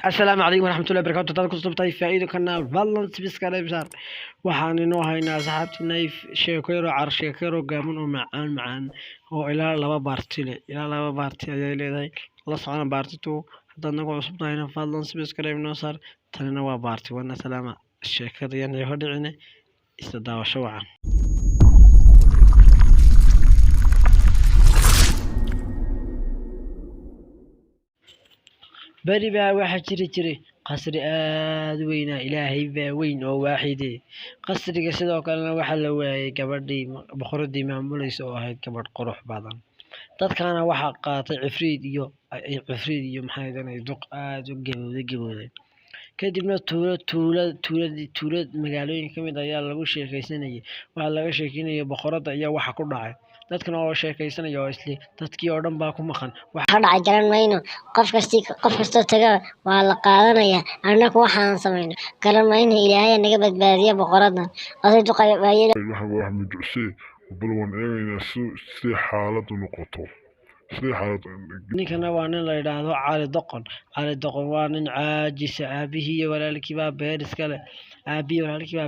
السلام عليكم ورحمة الله وبركاته. تذكر صبتي فائدة كنا فالن سبسكرايب صار waxaan inoo haynaa asxaabtinay sheekooyin carsheekaro gaaban oo macaan oo ilaa laba baarti ayay leedahay la socona baartitu haddaad nagu cusub tahayna fadlan subscribe noo saar tanina waa baarti wana salaama sheekada yan iyo hodhicine isla daawasho wacan bari baa waxa jiray qasri aad u weyn ilaahay baa weyn oo waaxide qasriga sidoo kalena waxa la waayay gabadhii boqoradii maamulaysa oo ahayd gabadh qurux badan dadkana waxa qaatay cifriid iyo maxay ahayd duq aad u gabowday kadibna tuulad magaalooyin kamid ayaa lagu sheekaysanayay waxa laga sheekeynayay boqorada ayaa waxa ku dhacay dadkana oo sheekaysanaya oo isli dadkii oo dhan baa ku maqan waxa dhacay garan mayno qof kasta taga waa la qaadanaya annagu waxaan sameeyno garan mayno ilaahay naga badbaadiya boqoradan aday duqay baayay wax mujisay bal wan eegayna si xaaladu noqoto ninkana waa nin la yiraahdo cali doqon waa nin caajisa aabihii iyo walaalkii baa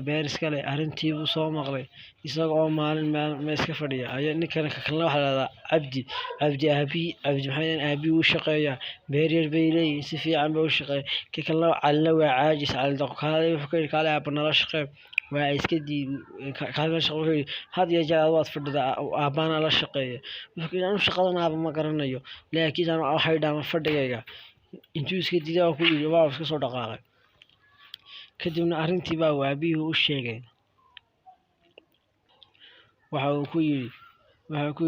beer iskale arrintii buu soo maqlay isagoo maalin iska fadhiya ayaa ninkana kalena waxa la yiraahdaa cabdi uu shaqeeyaa beer yar bay leeyihiin si fiican buu u shaqeeyaa kalena calina waa caajis cali doqon kaale nala shaqeeyo waa iska kaalmo shaqo had iyo jeer aad fadhida aabana la shaqeeyo wuxuu shaqadan aaba ma garanayo laakiin aan waxay dhaama fadhigayga intuu iska diiday ku yiri waa iska soo dhaqaaqay kadibna arrintii baa waabihii u sheegay waxa uu ku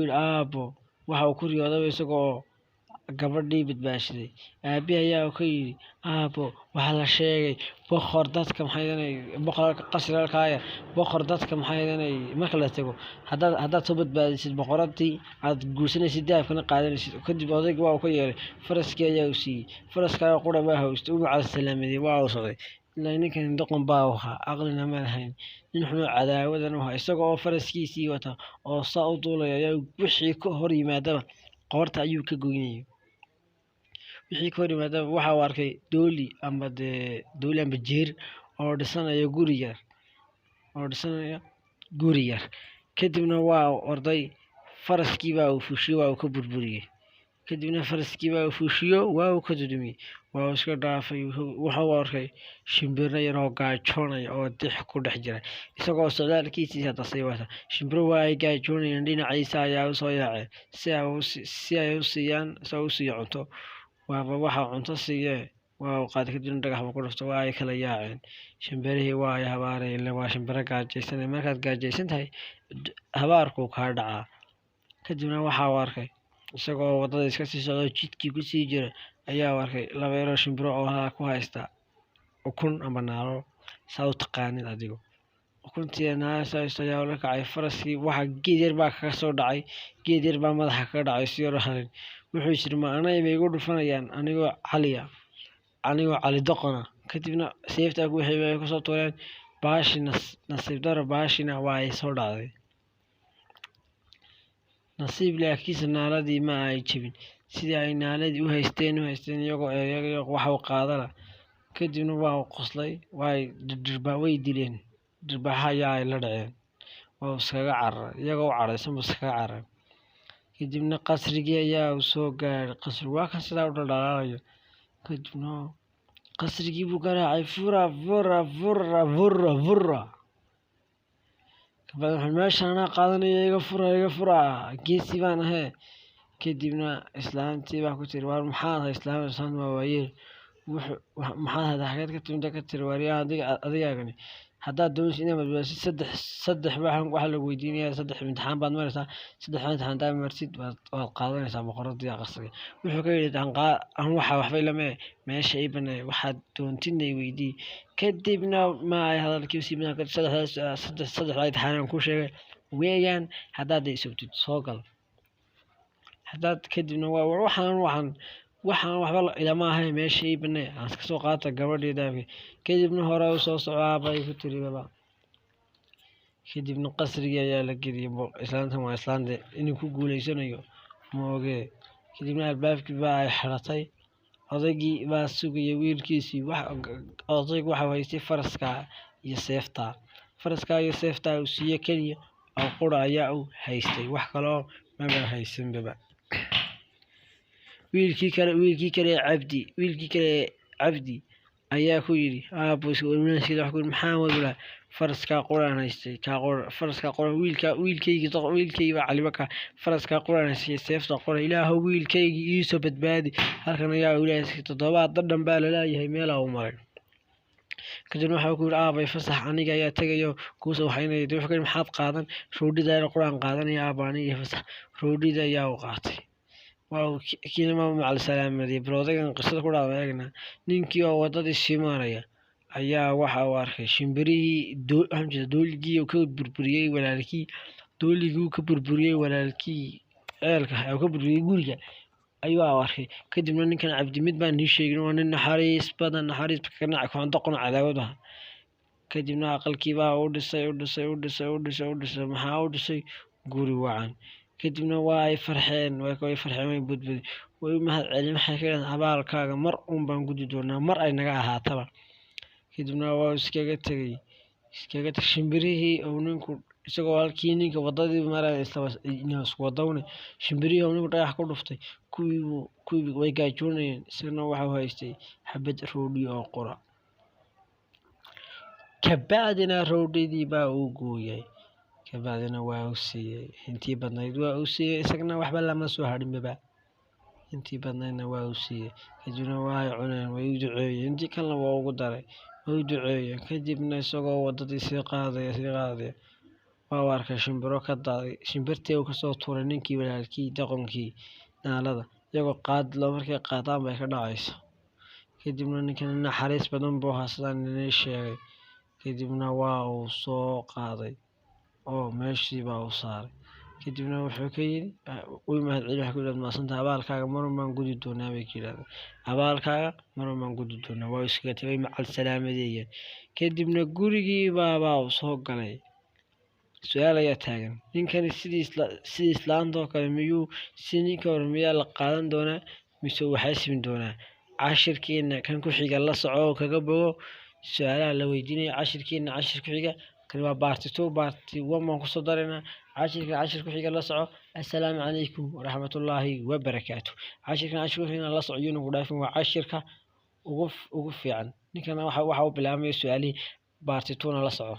yiri aabo waxa uu ku riyooday isagoo gabadhii badbaashay aabi ayaa ka yiri aabo waxa la sheegay boqor dadka maxay marka la tago haddaad soo badbaadisid boqoradii aad guursanaysid daafkana qaadanaysid kadib odayga waa ka yeeray faraskii ayaa u siiyey faraska qura baa hawsta ugu salaamadii waa u socday ilaa ninkan doqon baa waxa aqlina ma lahayn nin xun cadaawadan waxa isagoo faraskiisii wata oo saa u duulaya ayaa wixii ka hor yimaadaba qoorta ayuu ka goynayay wixii ka hor yimaadaba waxa uu arkay dooli amba jeer oo dhisanaya guri yar kadibna waa orday faraskii baa uu fushiyay waa uu ka burburiyay kadibna faraskii baa uu fushiyay waa uu ka dudumiyay waa iska dhaafay waxa uu arkay shimbiro yar oo gaajoonaya oo dix ku dhex jira isagoo socdaalkiisa tasay wata shimbiro waa ay gaajoonayeen dhinaciisa ayaa u soo yaacay si ay u siiyaan cunto waxa cunto siiyay waa qaad kadibna dhagax ku dhufto waa ay kala yaaceen shimbirihii waa ay habaareen waa shimbiro gaajaysan markaad gaajaysan tahay habaarku ka dhacaa kadibna waxa uu arkay isagoo wadada iska sii socdo jidkii ku sii jira ayaa arkay laba yar oo shimbiro oo ku haysta ukun ama naalo saa u taqaanid adigu ukuntii naasa ayaa la kacay faraskii waxa geed yar baa ka soo dhacay geed yar baa madaxa ka dhacay si yar halin wuxuu yiri ma anay bay igu dhufanayaan anigoo cali doqona kadibna seefta ku waxay ku soo tooreen baashina nasiib daro baashina waa ay soo dhacday nasiib laakiin naaladii ma ay jabin sidii ay naaladii u haysteen iyagoo waxa uu qaadala kadibna waa qoslay way dileen dirbaha ayaa la dhaceen oo iskaga carar iyagoo caraysan iskaga carar kadibna qasrigii ayaa u soo gaaray qasri waa kan sidaa u dhalaalayo kadibna qasrigii buu garaacay fura kabadhan meeshaan qaadanaya iga fura geesi baan ahay kadibna islaantii baa ku tiri war maxaad islaamsan waa waayeel maxaad xageed ka timid ka tiri war adigagani haddaad doonaysid inaad badbaadisid saddex waxa lagu weydiinayaa saddex imtixaan baad maraysaa saddex imtixaan haddaad martid waad qaadanaysaa boqoradii qasriga wuxuu ka yidhi aan waxbay lame meesha ay banay waxaad doontidnay weydii kadibna ma ay hadalkii sii badan saddex imtixaan ku sheegay weeyaan haddaad isubtid soo gal haddaad kadibna waa waxaan waxba ilama ahay meeshii banay aan iska soo qaata gabadhii daafay kadibna hore u soo socdaabay ku tiri baba kadibna qasriga ayaa la geliyay islaantan waa islaante inuu ku guuleysanayo ma oge kadibna albaabkii baa ay xiratay odaygii baa sugaya wiilkiisii odaygu waxa uu haystay faraska iyo seefta iyo seefta uu siiye keliya oo qura ayaa uu haystay wax kaloo maba haysanba wiilkii kale cabdi ayaa ku yidhi aabbo isweynaansiida wax ku yidhi maxaa wadula faraska quraan haystay faraska quraan wiilkaygii baa calibaka faraska quraan haystay seefta qura ilaahow wiilkaygii iisoo badbaadi halkan ayaa ilaahay 7 dadhan baa laleeyahay meelaa u maray kadibna waxa ku yidhi aabay fasax aniga ayaa tagayo kuusa waxaynaya wuxuu kale maxaad qaadan roodhida quraan qaadanaya aabbaani iyo fasax roodhida ayaa u qaatay waaw kiinama macal salaamadii broodagan qisada ku dhawaaqna ninkii oo wadadii simaanaya ayaa waxa uu arkay shimbirihii dooligii ka burburiyay walaalkii ceelka oo ka burburiyay guriga ayuu arkay kadibna ninkan cabdi mid baan ii sheegin waa nin naxariis badan ka nacay ku doqon cadaawada kadibna aqalkii baa u dhisay maxaa u dhisay guri wacan kadibna way farxeen way budbud way mahad celin maxay ka yiraahdeen abaalkaaga mar baan gudi doonaa mar ay naga ahaataba kadibna waa iskaga tagay shimbirihii oo ninku isagoo halkii ninka wadadii maray isku wadawne shimbirihii oo ninku dhagax ku dhuftay kuwii way gaajoonayeen isagana waxa haystay xabad roodhi oo qura kabacdina roodhidii baa uu gooyay kabacdina waa uu siiyay intii badnayd waa uu siiyay isagana waxba lama soo harinba intii badnaydna waa uu siiyay kadibna way cuneen way u duceeyeen intii kalena waa ugu daray way u duceeyeen kadibna isagoo wadadii sii qaaday waa arkay shimbiro ka daaday shimbirtii uu kasoo tuuray ninkii walaalkii doqonkii naalada iyagoo markay qaadaan bay ka dhacayso kadibna ninkan naxariis badan buu haastaan inay sheegay kadibna waa uu soo qaaday oo meeshii baa u saaray kadibna wuxuu ka yidhi way mahad celin wax ku yidhaahdo maasanta abaalkaaga mar baan gudi doonaa bay yidhaahdeen abaalkaaga mar baan gudi doonaa waa iskaga tagay macal salaamadeyeen kadibna gurigii baa uu soo galay su'aal ayaa taagan ninkani sidii islaantoo kale si ninka hore miyaa la qaadan doonaa mise waxaa simin doonaa cashirkeena kan ku xiga la soco oo kaga bogo su'aalaha la weydiinaya cashirkeena cashir ku xiga kan waa baarti 2 baarti 1 baan kusoo dareynaa cashir ku xiga la soco assalaamu calaykum waraxmatullaahi wabarakaatu cashirkan ku xiga la soco yunu dhaafin waa cashirka ugu fiican ninkana waxa uu bilaabay su'aalihii baarti 2 la soco